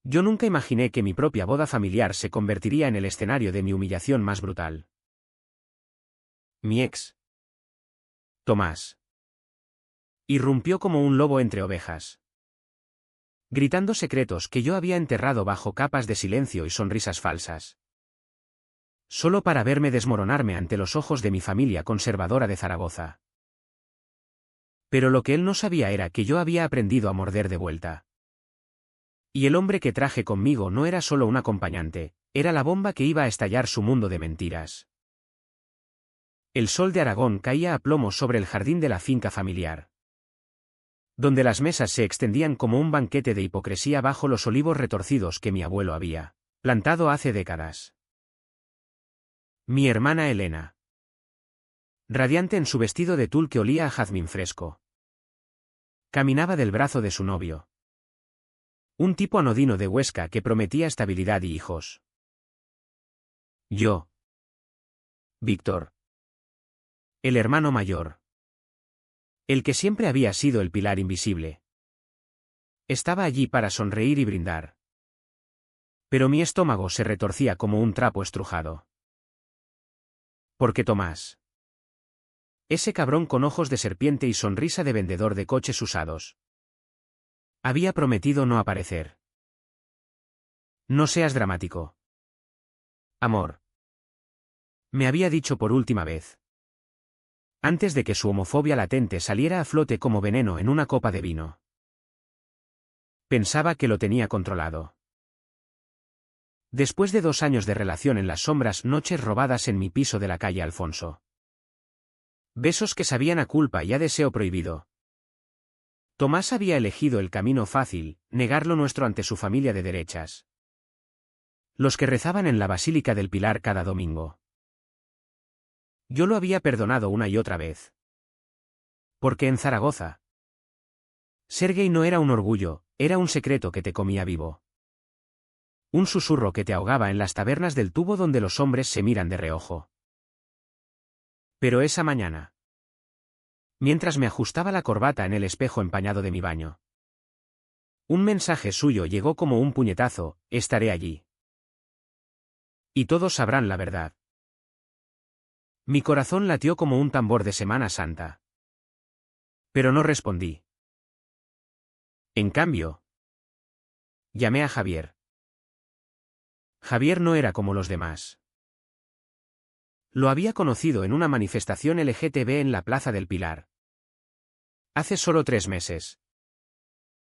Yo nunca imaginé que mi propia boda familiar se convertiría en el escenario de mi humillación más brutal. Mi ex, Tomás, irrumpió como un lobo entre ovejas, gritando secretos que yo había enterrado bajo capas de silencio y sonrisas falsas. Solo para verme desmoronarme ante los ojos de mi familia conservadora de Zaragoza. Pero lo que él no sabía era que yo había aprendido a morder de vuelta. Y el hombre que traje conmigo no era solo un acompañante, era la bomba que iba a estallar su mundo de mentiras. El sol de Aragón caía a plomo sobre el jardín de la finca familiar, donde las mesas se extendían como un banquete de hipocresía bajo los olivos retorcidos que mi abuelo había plantado hace décadas. Mi hermana Elena, radiante en su vestido de tul que olía a jazmín fresco, caminaba del brazo de su novio. Un tipo anodino de Huesca que prometía estabilidad y hijos. Yo, Víctor, el hermano mayor, el que siempre había sido el pilar invisible, estaba allí para sonreír y brindar. Pero mi estómago se retorcía como un trapo estrujado. Porque Tomás, ese cabrón con ojos de serpiente y sonrisa de vendedor de coches usados, había prometido no aparecer. No seas dramático. Amor. Me había dicho por última vez. Antes de que su homofobia latente saliera a flote como veneno en una copa de vino. Pensaba que lo tenía controlado. Después de 2 años de relación en las sombras, noches robadas en mi piso de la calle Alfonso. Besos que sabían a culpa y a deseo prohibido. Tomás había elegido el camino fácil, negar lo nuestro ante su familia de derechas. Los que rezaban en la Basílica del Pilar cada domingo. Yo lo había perdonado una y otra vez. Porque en Zaragoza, ser gay no era un orgullo, era un secreto que te comía vivo. Un susurro que te ahogaba en las tabernas del tubo donde los hombres se miran de reojo. Pero esa mañana, mientras me ajustaba la corbata en el espejo empañado de mi baño, un mensaje suyo llegó como un puñetazo: estaré allí. Y todos sabrán la verdad. Mi corazón latió como un tambor de Semana Santa. Pero no respondí. En cambio, llamé a Javier. Javier no era como los demás. Lo había conocido en una manifestación LGTB en la Plaza del Pilar. Hace solo 3 meses.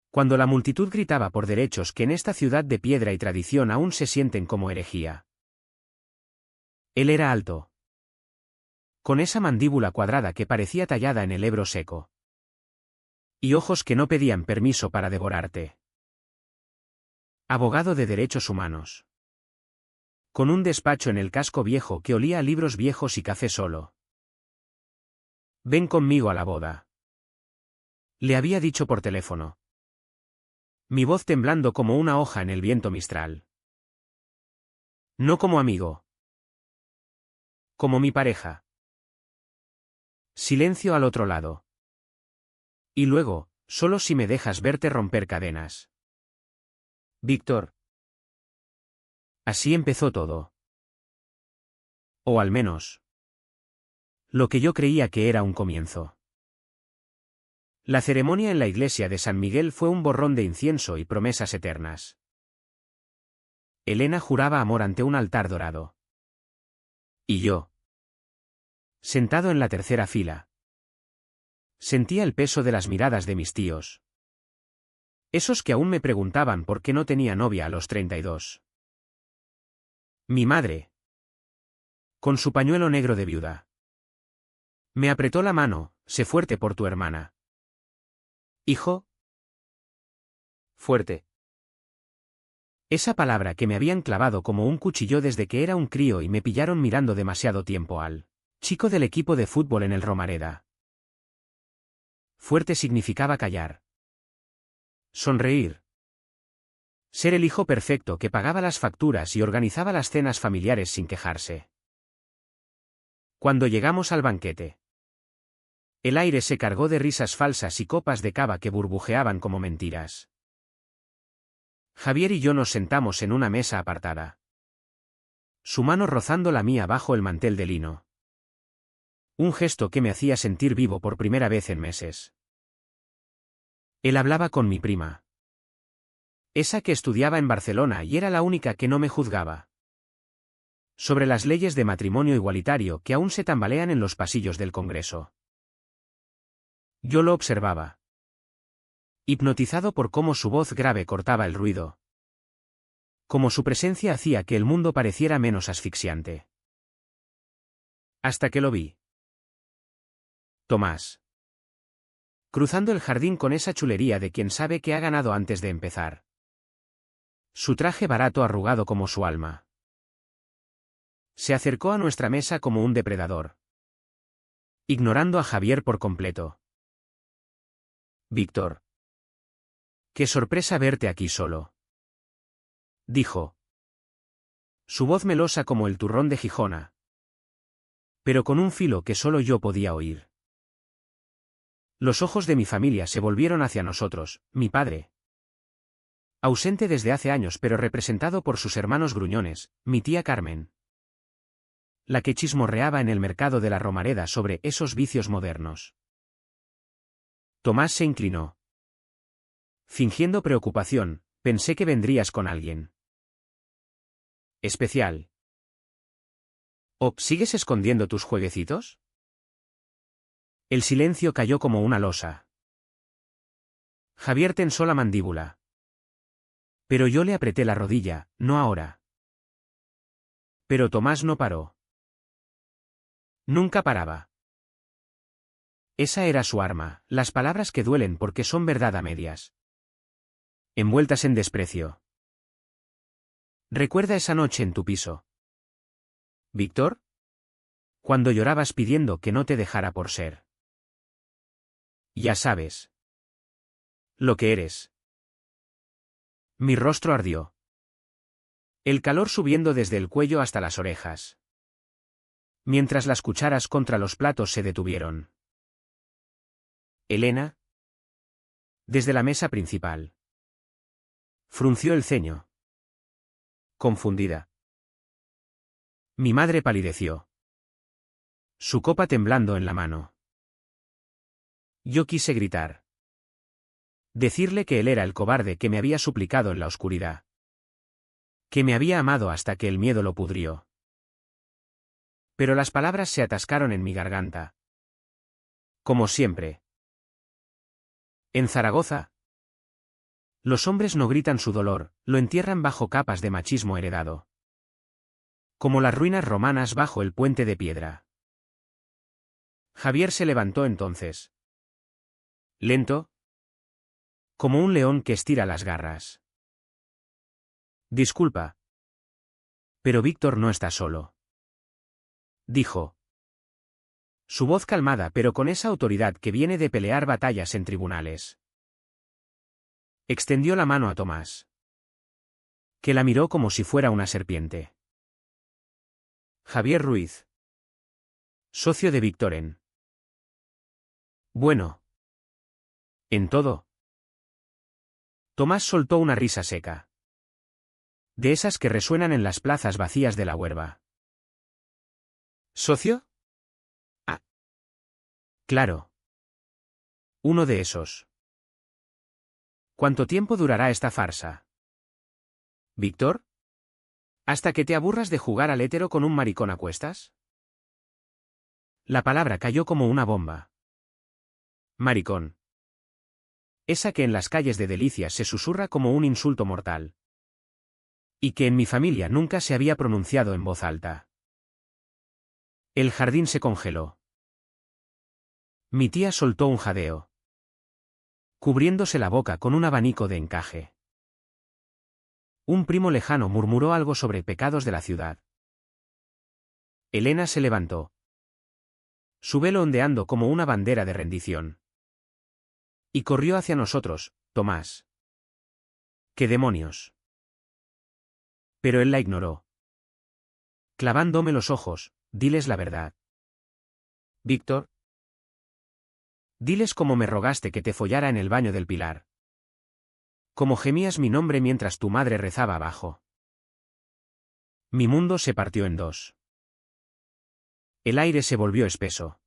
Cuando la multitud gritaba por derechos que en esta ciudad de piedra y tradición aún se sienten como herejía. Él era alto, con esa mandíbula cuadrada que parecía tallada en el Ebro seco. Y ojos que no pedían permiso para devorarte. Abogado de derechos humanos. Con un despacho en el casco viejo que olía a libros viejos y café solo. Ven conmigo a la boda. Le había dicho por teléfono. Mi voz temblando como una hoja en el viento mistral. No como amigo. Como mi pareja. Silencio al otro lado. Y luego, solo si me dejas verte romper cadenas. Víctor. Así empezó todo. O al menos, lo que yo creía que era un comienzo. La ceremonia en la iglesia de San Miguel fue un borrón de incienso y promesas eternas. Elena juraba amor ante un altar dorado. Y yo, sentado en la tercera fila, sentía el peso de las miradas de mis tíos. Esos que aún me preguntaban por qué no tenía novia a los 32. Mi madre, con su pañuelo negro de viuda, me apretó la mano: sé fuerte por tu hermana. Hijo. Fuerte. Esa palabra que me habían clavado como un cuchillo desde que era un crío y me pillaron mirando demasiado tiempo al chico del equipo de fútbol en el Romareda. Fuerte significaba callar. Sonreír. Ser el hijo perfecto que pagaba las facturas y organizaba las cenas familiares sin quejarse. Cuando llegamos al banquete, el aire se cargó de risas falsas y copas de cava que burbujeaban como mentiras. Javier y yo nos sentamos en una mesa apartada. Su mano rozando la mía bajo el mantel de lino. Un gesto que me hacía sentir vivo por primera vez en meses. Él hablaba con mi prima. Esa que estudiaba en Barcelona y era la única que no me juzgaba. Sobre las leyes de matrimonio igualitario que aún se tambalean en los pasillos del Congreso. Yo lo observaba. Hipnotizado por cómo su voz grave cortaba el ruido. Cómo su presencia hacía que el mundo pareciera menos asfixiante. Hasta que lo vi. Tomás. Cruzando el jardín con esa chulería de quien sabe que ha ganado antes de empezar. Su traje barato arrugado como su alma. Se acercó a nuestra mesa como un depredador. Ignorando a Javier por completo. Víctor. Qué sorpresa verte aquí solo. Dijo. Su voz melosa como el turrón de Gijona. Pero con un filo que solo yo podía oír. Los ojos de mi familia se volvieron hacia nosotros, mi padre. Ausente desde hace años pero representado por sus hermanos gruñones, mi tía Carmen. La que chismorreaba en el mercado de la Romareda sobre esos vicios modernos. Tomás se inclinó. Fingiendo preocupación, pensé que vendrías con alguien especial. ¿O sigues escondiendo tus jueguecitos? El silencio cayó como una losa. Javier tensó la mandíbula. Pero yo le apreté la rodilla, no ahora. Pero Tomás no paró. Nunca paraba. Esa era su arma, las palabras que duelen porque son verdad a medias. Envueltas en desprecio. Recuerda esa noche en tu piso. ¿Víctor? Cuando llorabas pidiendo que no te dejara por ser. Ya sabes. Lo que eres. Mi rostro ardió. El calor subiendo desde el cuello hasta las orejas. Mientras las cucharas contra los platos se detuvieron. Elena. Desde la mesa principal. Frunció el ceño. Confundida. Mi madre palideció. Su copa temblando en la mano. Yo quise gritar. Decirle que él era el cobarde que me había suplicado en la oscuridad. Que me había amado hasta que el miedo lo pudrió. Pero las palabras se atascaron en mi garganta. Como siempre. En Zaragoza. Los hombres no gritan su dolor, lo entierran bajo capas de machismo heredado. Como las ruinas romanas bajo el puente de piedra. Javier se levantó entonces. Lento. Como un león que estira las garras. Disculpa. Pero Víctor no está solo. Dijo. Su voz calmada pero con esa autoridad que viene de pelear batallas en tribunales. Extendió la mano a Tomás. Que la miró como si fuera una serpiente. Javier Ruiz. Socio de Victoren. Bueno. En todo. Tomás soltó una risa seca. De esas que resuenan en las plazas vacías de la Huerva. ¿Socio? Ah. Claro. Uno de esos. ¿Cuánto tiempo durará esta farsa? ¿Víctor? ¿Hasta que te aburras de jugar al hétero con un maricón a cuestas? La palabra cayó como una bomba. Maricón. Esa que en las calles de Delicias se susurra como un insulto mortal. Y que en mi familia nunca se había pronunciado en voz alta. El jardín se congeló. Mi tía soltó un jadeo. Cubriéndose la boca con un abanico de encaje. Un primo lejano murmuró algo sobre pecados de la ciudad. Elena se levantó. Su velo ondeando como una bandera de rendición. Y corrió hacia nosotros, Tomás. ¡Qué demonios! Pero él la ignoró. Clavándome los ojos, diles la verdad. Víctor. Diles cómo me rogaste que te follara en el baño del Pilar. Como gemías mi nombre mientras tu madre rezaba abajo. Mi mundo se partió en dos. El aire se volvió espeso.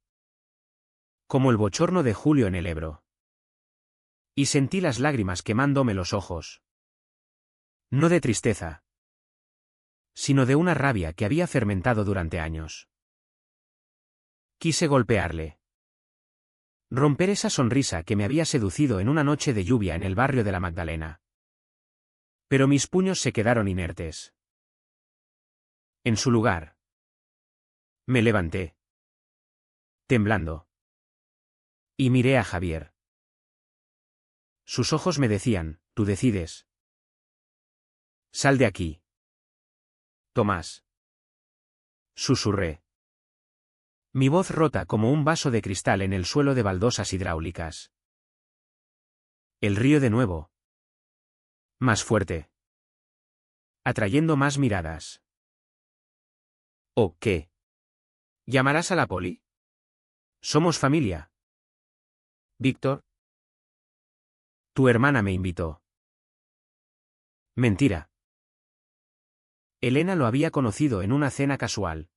Como el bochorno de julio en el Ebro. Y sentí las lágrimas quemándome los ojos. No de tristeza, sino de una rabia que había fermentado durante años. Quise golpearle. Romper esa sonrisa que me había seducido en una noche de lluvia en el barrio de la Magdalena. Pero mis puños se quedaron inertes. En su lugar. Me levanté. Temblando. Y miré a Javier. Sus ojos me decían, tú decides. Sal de aquí. Tomás. Susurré. Mi voz rota como un vaso de cristal en el suelo de baldosas hidráulicas. El río de nuevo. Más fuerte. Atrayendo más miradas. ¿O qué? ¿Llamarás a la poli? Somos familia. Víctor. Tu hermana me invitó. Mentira. Elena lo había conocido en una cena casual.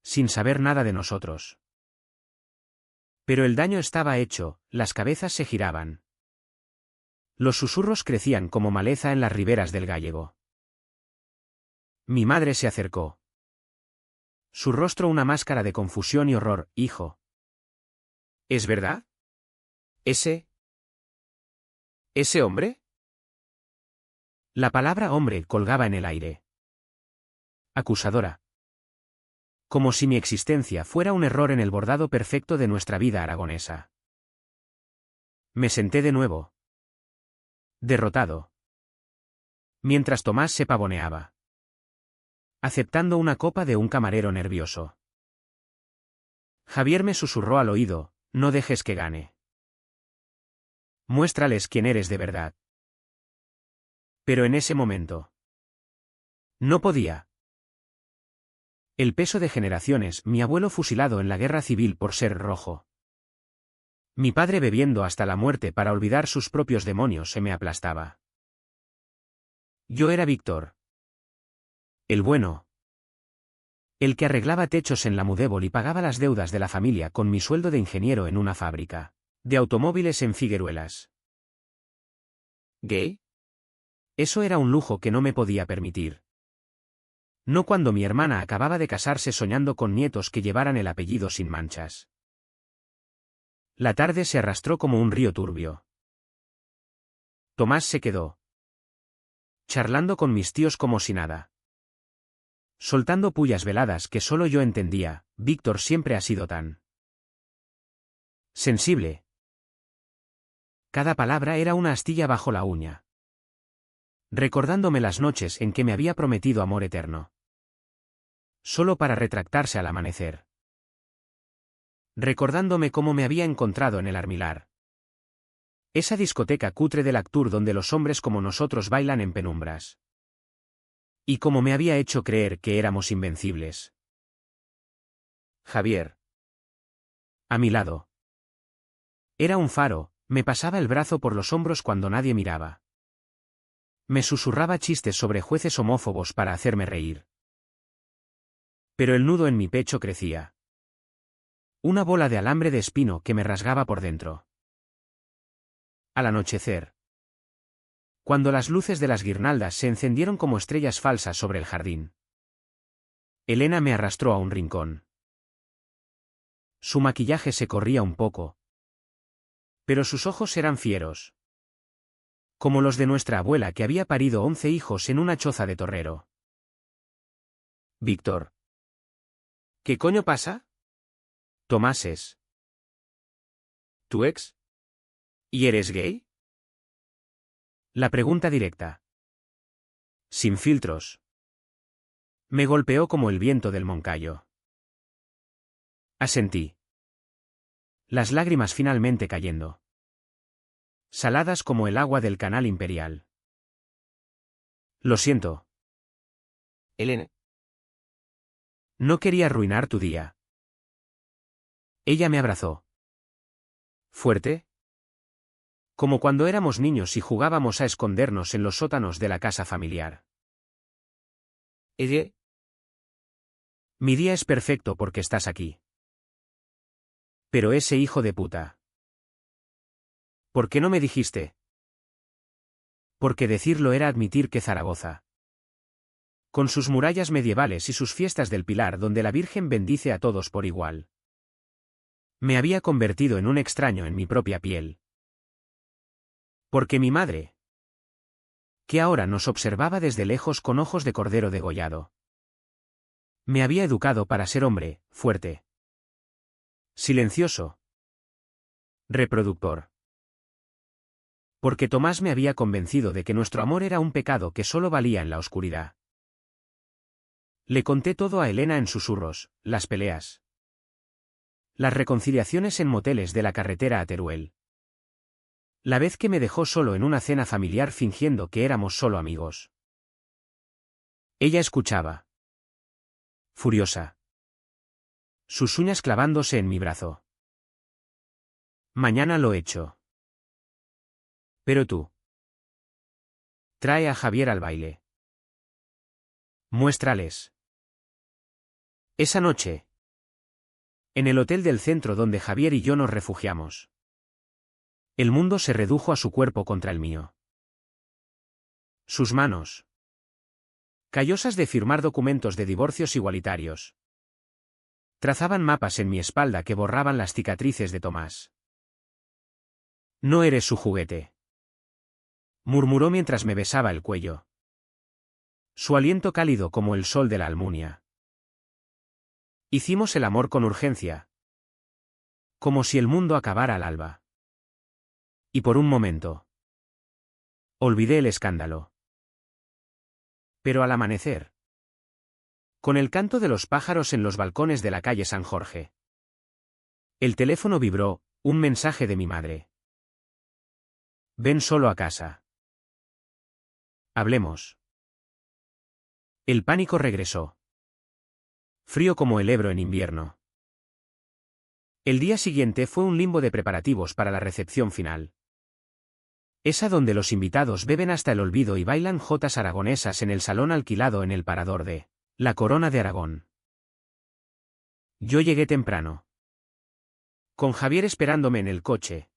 Sin saber nada de nosotros. Pero el daño estaba hecho, las cabezas se giraban. Los susurros crecían como maleza en las riberas del Gállego. Mi madre se acercó. Su rostro una máscara de confusión y horror. Hijo. ¿Es verdad? ¿Ese hombre? La palabra hombre colgaba en el aire. Acusadora. Como si mi existencia fuera un error en el bordado perfecto de nuestra vida aragonesa. Me senté de nuevo. Derrotado. Mientras Tomás se pavoneaba. Aceptando una copa de un camarero nervioso. Javier me susurró al oído, no dejes que gane. Muéstrales quién eres de verdad. Pero en ese momento. No podía. El peso de generaciones, mi abuelo fusilado en la guerra civil por ser rojo. Mi padre bebiendo hasta la muerte para olvidar sus propios demonios se me aplastaba. Yo era Víctor. El bueno. El que arreglaba techos en la Mudébol y pagaba las deudas de la familia con mi sueldo de ingeniero en una fábrica de automóviles en Figueruelas. ¿Gay? Eso era un lujo que no me podía permitir. No cuando mi hermana acababa de casarse soñando con nietos que llevaran el apellido sin manchas. La tarde se arrastró como un río turbio. Tomás se quedó. Charlando con mis tíos como si nada. Soltando pullas veladas que solo yo entendía. Víctor siempre ha sido tan sensible. Cada palabra era una astilla bajo la uña. Recordándome las noches en que me había prometido amor eterno. Solo para retractarse al amanecer. Recordándome cómo me había encontrado en el Armilar. Esa discoteca cutre del Actur donde los hombres como nosotros bailan en penumbras. Y cómo me había hecho creer que éramos invencibles. Javier. A mi lado. Era un faro, me pasaba el brazo por los hombros cuando nadie miraba. Me susurraba chistes sobre jueces homófobos para hacerme reír. Pero el nudo en mi pecho crecía. Una bola de alambre de espino que me rasgaba por dentro. Al anochecer. Cuando las luces de las guirnaldas se encendieron como estrellas falsas sobre el jardín. Elena me arrastró a un rincón. Su maquillaje se corría un poco. Pero sus ojos eran fieros. Como los de nuestra abuela que había parido 11 hijos en una choza de torrero. Víctor. ¿Qué coño pasa? Tomás es. ¿Tu ex? ¿Y eres gay? La pregunta directa. Sin filtros. Me golpeó como el viento del Moncayo. Asentí. Las lágrimas finalmente cayendo. Saladas como el agua del canal imperial. Lo siento. Elena. No quería arruinar tu día. Ella me abrazó. Fuerte. Como cuando éramos niños y jugábamos a escondernos en los sótanos de la casa familiar. Oye, Mi día es perfecto porque estás aquí. Pero ese hijo de puta. ¿Por qué no me dijiste? Porque decirlo era admitir que Zaragoza, con sus murallas medievales y sus fiestas del Pilar donde la Virgen bendice a todos por igual, me había convertido en un extraño en mi propia piel. Porque mi madre, que ahora nos observaba desde lejos con ojos de cordero degollado, me había educado para ser hombre, fuerte, silencioso, reproductor. Porque Tomás me había convencido de que nuestro amor era un pecado que solo valía en la oscuridad. Le conté todo a Elena en susurros, las peleas, las reconciliaciones en moteles de la carretera a Teruel. La vez que me dejó solo en una cena familiar fingiendo que éramos solo amigos. Ella escuchaba. Furiosa. Sus uñas clavándose en mi brazo. Mañana lo echo. Pero tú. Trae a Javier al baile. Muéstrales. Esa noche. En el hotel del centro donde Javier y yo nos refugiamos. El mundo se redujo a su cuerpo contra el mío. Sus manos. Callosas de firmar documentos de divorcios igualitarios. Trazaban mapas en mi espalda que borraban las cicatrices de Tomás. No eres su juguete. Murmuró mientras me besaba el cuello. Su aliento cálido como el sol de la Almunia. Hicimos el amor con urgencia. Como si el mundo acabara al alba. Y por un momento. Olvidé el escándalo. Pero al amanecer. Con el canto de los pájaros en los balcones de la calle San Jorge. El teléfono vibró, un mensaje de mi madre. Ven solo a casa. Hablemos. El pánico regresó. Frío como el Ebro en invierno. El día siguiente fue un limbo de preparativos para la recepción final. Esa donde los invitados beben hasta el olvido y bailan jotas aragonesas en el salón alquilado en el parador de La Corona de Aragón. Yo llegué temprano. Con Javier esperándome en el coche.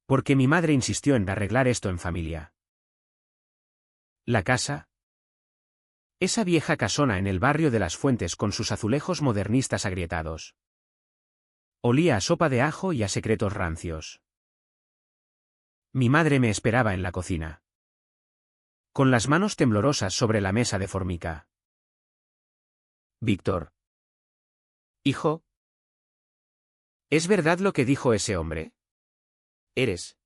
Porque mi madre insistió en arreglar esto en familia. La casa. Esa vieja casona en el barrio de Las Fuentes con sus azulejos modernistas agrietados. Olía a sopa de ajo y a secretos rancios. Mi madre me esperaba en la cocina. Con las manos temblorosas sobre la mesa de formica. Víctor. Hijo. ¿Es verdad lo que dijo ese hombre? ¿Eres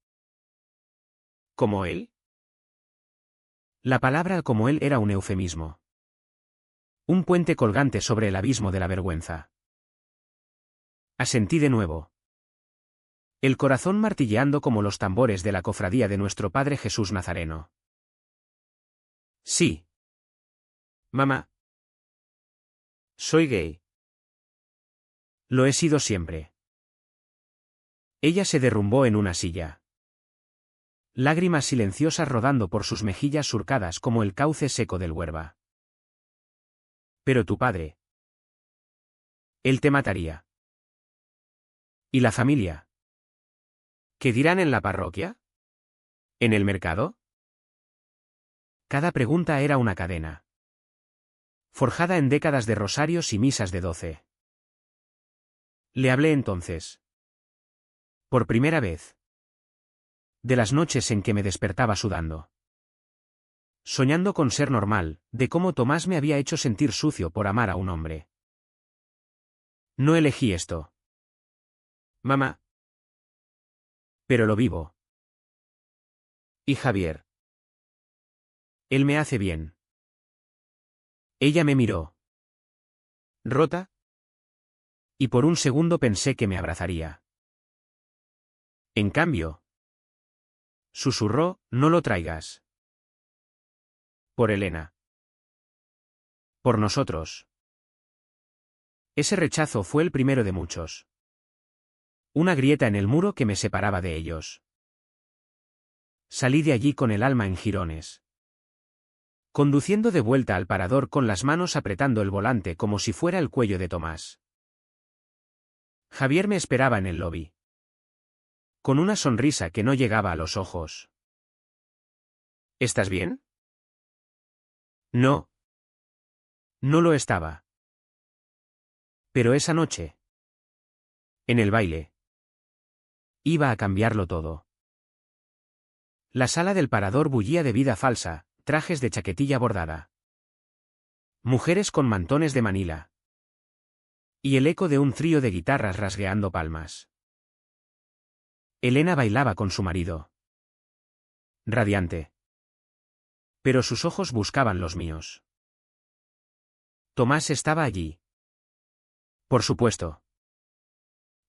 como él? La palabra como él era un eufemismo. Un puente colgante sobre el abismo de la vergüenza. Asentí de nuevo. El corazón martilleando como los tambores de la cofradía de nuestro Padre Jesús Nazareno. Sí. Mamá. Soy gay. Lo he sido siempre. Ella se derrumbó en una silla. Lágrimas silenciosas rodando por sus mejillas surcadas como el cauce seco del Huerva. Pero tu padre. Él te mataría. ¿Y la familia? ¿Qué dirán en la parroquia? ¿En el mercado? Cada pregunta era una cadena. Forjada en décadas de rosarios y misas de 12. Le hablé entonces. Por primera vez. De las noches en que me despertaba sudando. Soñando con ser normal, de cómo Tomás me había hecho sentir sucio por amar a un hombre. No elegí esto. Mamá. Pero lo vivo. ¿Y Javier? Él me hace bien. Ella me miró. ¿Rota? Y por un segundo pensé que me abrazaría. En cambio. Susurró, no lo traigas. Por Elena. Por nosotros. Ese rechazo fue el primero de muchos. Una grieta en el muro que me separaba de ellos. Salí de allí con el alma en jirones. Conduciendo de vuelta al parador con las manos apretando el volante como si fuera el cuello de Tomás. Javier me esperaba en el lobby. Con una sonrisa que no llegaba a los ojos. ¿Estás bien? No. No lo estaba. Pero esa noche. En el baile. Iba a cambiarlo todo. La sala del parador bullía de vida falsa, trajes de chaquetilla bordada. Mujeres con mantones de Manila. Y el eco de un trío de guitarras rasgueando palmas. Elena bailaba con su marido. Radiante. Pero sus ojos buscaban los míos. Tomás estaba allí. Por supuesto.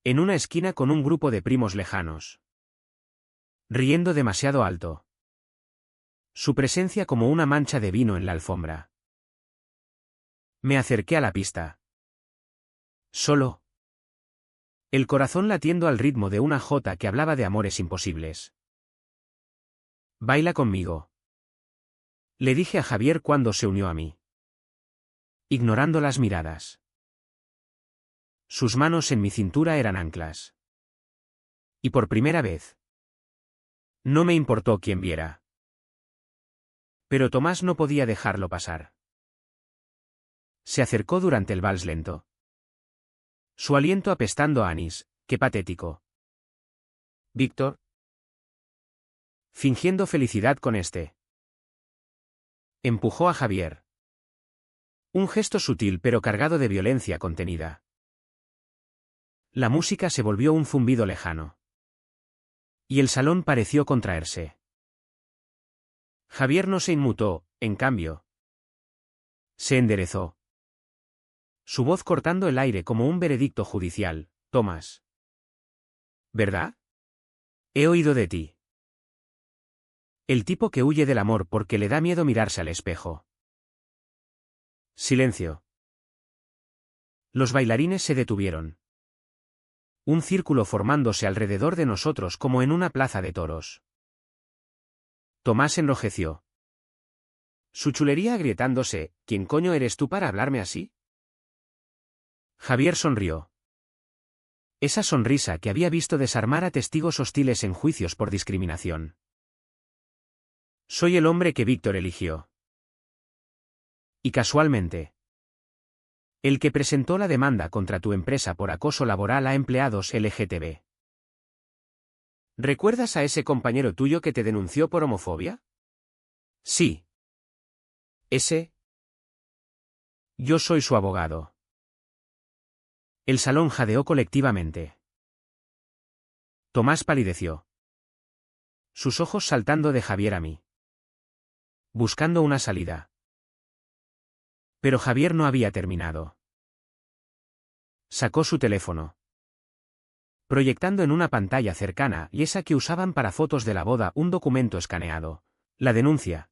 En una esquina con un grupo de primos lejanos. Riendo demasiado alto. Su presencia como una mancha de vino en la alfombra. Me acerqué a la pista. Solo. El corazón latiendo al ritmo de una jota que hablaba de amores imposibles. Baila conmigo. Le dije a Javier cuando se unió a mí. Ignorando las miradas. Sus manos en mi cintura eran anclas. Y por primera vez. No me importó quién viera. Pero Tomás no podía dejarlo pasar. Se acercó durante el vals lento. Su aliento apestando a anís, qué patético. Víctor. Fingiendo felicidad con este. Empujó a Javier. Un gesto sutil pero cargado de violencia contenida. La música se volvió un zumbido lejano. Y el salón pareció contraerse. Javier no se inmutó, en cambio. Se enderezó. Su voz cortando el aire como un veredicto judicial. Tomás. ¿Verdad? He oído de ti. El tipo que huye del amor porque le da miedo mirarse al espejo. Silencio. Los bailarines se detuvieron. Un círculo formándose alrededor de nosotros como en una plaza de toros. Tomás enrojeció. Su chulería agrietándose. ¿Quién coño eres tú para hablarme así? Javier sonrió. Esa sonrisa que había visto desarmar a testigos hostiles en juicios por discriminación. Soy el hombre que Víctor eligió. Y casualmente. El que presentó la demanda contra tu empresa por acoso laboral a empleados LGTB. ¿Recuerdas a ese compañero tuyo que te denunció por homofobia? Sí. Ese. Yo soy su abogado. El salón jadeó colectivamente. Tomás palideció. Sus ojos saltando de Javier a mí. Buscando una salida. Pero Javier no había terminado. Sacó su teléfono. Proyectando en una pantalla cercana y esa que usaban para fotos de la boda un documento escaneado. La denuncia.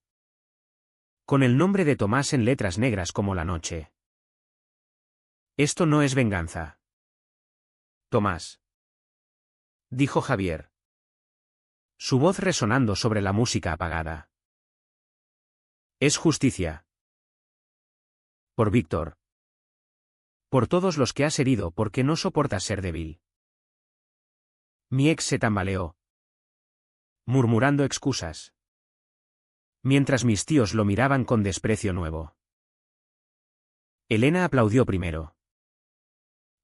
Con el nombre de Tomás en letras negras como la noche. Esto no es venganza. Tomás. Dijo Javier. Su voz resonando sobre la música apagada. Es justicia. Por Víctor. Por todos los que has herido porque no soportas ser débil. Mi ex se tambaleó. Murmurando excusas. Mientras mis tíos lo miraban con desprecio nuevo. Elena aplaudió primero.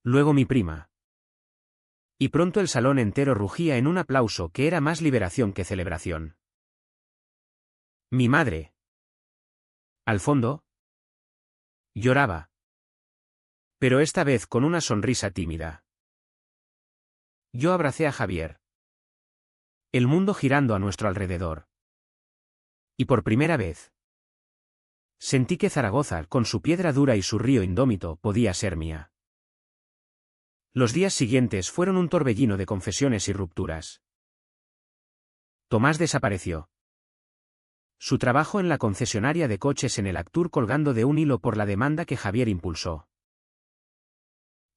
Luego mi prima. Y pronto el salón entero rugía en un aplauso que era más liberación que celebración. Mi madre. Al fondo. Lloraba. Pero esta vez con una sonrisa tímida. Yo abracé a Javier. El mundo girando a nuestro alrededor. Y por primera vez. Sentí que Zaragoza, con su piedra dura y su río indómito, podía ser mía. Los días siguientes fueron un torbellino de confesiones y rupturas. Tomás desapareció. Su trabajo en la concesionaria de coches en el Actur colgando de un hilo por la demanda que Javier impulsó.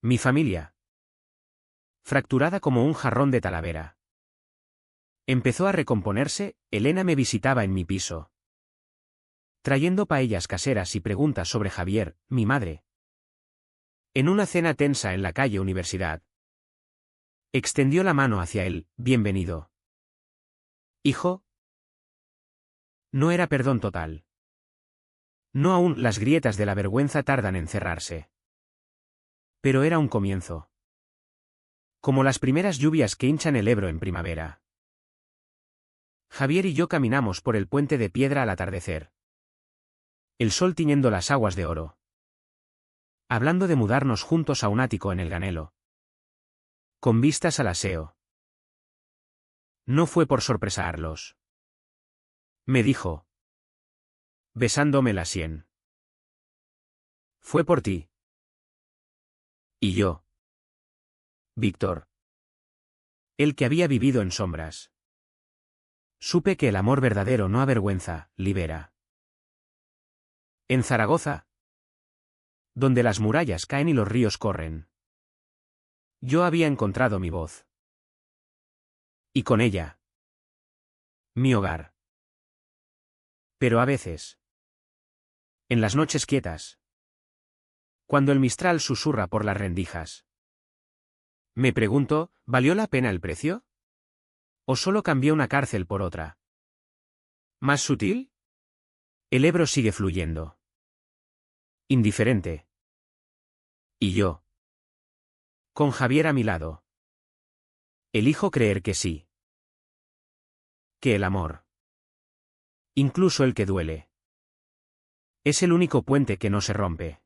Mi familia. Fracturada como un jarrón de Talavera. Empezó a recomponerse. Elena me visitaba en mi piso, trayendo paellas caseras y preguntas sobre Javier, mi madre. En una cena tensa en la calle Universidad, extendió la mano hacia él. Bienvenido. Hijo. No era perdón total. No aún, las grietas de la vergüenza tardan en cerrarse. Pero era un comienzo. Como las primeras lluvias que hinchan el Ebro en primavera. Javier y yo caminamos por el puente de piedra al atardecer. El sol tiñendo las aguas de oro. Hablando de mudarnos juntos a un ático en el Ganelo. Con vistas al aseo. No fue por sorpresarlos. Me dijo, besándome la sien. Fue por ti. Y yo. Víctor. El que había vivido en sombras. Supe que el amor verdadero no avergüenza, libera. En Zaragoza, donde las murallas caen y los ríos corren, yo había encontrado mi voz. Y con ella, mi hogar. Pero a veces, en las noches quietas, cuando el mistral susurra por las rendijas, me pregunto, ¿valió la pena el precio? ¿O solo cambié una cárcel por otra? ¿Más sutil? El Ebro sigue fluyendo. Indiferente. Y yo, con Javier a mi lado, elijo creer que sí. Que el amor, incluso el que duele, es el único puente que no se rompe.